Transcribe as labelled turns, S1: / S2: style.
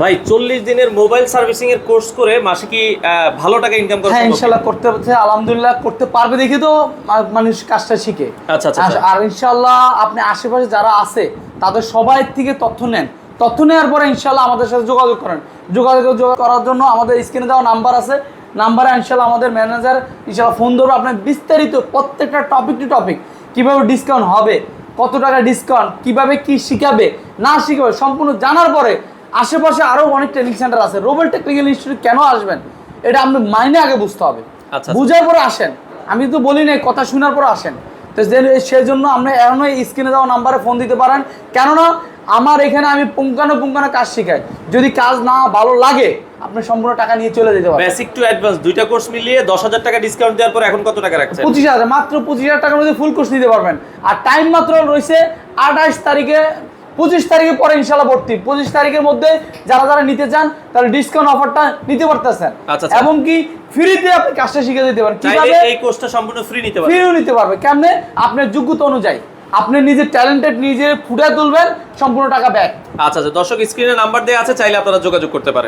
S1: ভাই 40 দিনের mobile servicing এর কোর্স করে মাসে কি ভালো টাকা ইনকাম করা
S2: হ্যাঁ
S1: সম্ভব?
S2: ইনশাআল্লাহ করতে পারছে, আলহামদুলিল্লাহ করতে পারবে দেখি তো মানুষ কাজটা শিখে।
S1: আচ্ছা আচ্ছা আচ্ছা।
S2: আর ইনশাআল্লাহ আপনি আশেপাশে যারা আছে তাদের সবাই থেকে তথ্য নেন, তথ্য নেওয়ার পরে ইনশাআল্লাহ আমাদের সাথে যোগাযোগ করেন। যোগাযোগ করার জন্য আমাদের স্ক্রিনে দেওয়া নাম্বার আছে, নাম্বারে ইনশাআল্লাহ আমাদের ম্যানেজার ইনশাআল্লাহ ফোন ধরবে। আপনার বিস্তারিত প্রত্যেকটা টপিক টু টপিক, কীভাবে ডিসকাউন্ট হবে, কত টাকা ডিসকাউন্ট, কীভাবে কি শিখাবে না শিখাবে সম্পূর্ণ জানার পরে আশেপাশে আরও অনেক ট্রেনিং সেন্টার আছে। রোবেল টেকনিক্যাল ইনস্টিটিউট কেন আসবেন এটা আপনি মাইনে আগে বুঝতে হবে,
S1: আচ্ছা।
S2: বুঝার পরে আসেন। আমি তো বলি না, কথা শোনার পরে আসেন। তো সেই জন্য আপনি এখন স্ক্রিনে দেওয়া নাম্বারে ফোন দিতে পারেন, কেননা আমার এখানে আমি পুঙ্খানো কাজ শেখাই। যদি কাজ না ভালো লাগে আপনি সম্পূর্ণ টাকা নিয়ে চলে যেতে পারেন।
S1: বেসিক টু অ্যাডভান্স দুইটা কোর্স মিলিয়ে 10,000 টাকা ডিসকাউন্ট দেওয়ার পর এখন কত টাকা রাখছেন?
S2: 25,000, মাত্র 25,000 টাকার মধ্যে ফুল কোর্স নিতে পারবেন। আর টাইম মাত্র রয়েছে 28 তারিখে, 25 তারিখের পরে ইনশাআল্লাহ ভর্তি। 25 তারিখের মধ্যে যারা নিতে চান তাহলে ডিসকাউন্ট অফারটা নিতে পারতেছেন।
S1: আচ্ছা।
S2: এবং কি ফ্রিতে আপনি কাজটা শিখে দিতে পারেন।
S1: কিভাবে এই কোর্সটা সম্পূর্ণ ফ্রি নিতে পারবেন?
S2: ফ্রিও নিতে পারবে। কেমনে? আপনার যোগ্যতা অনুযায়ী আপনি নিজে ট্যালেন্টেড, নিজে ফুটে তুলবেন, সম্পূর্ণ টাকা ব্যাক।
S1: আচ্ছা আচ্ছা, দর্শক স্ক্রিনে নাম্বার দেওয়া আছে, চাইলে আপনারা যোগাযোগ করতে পারেন।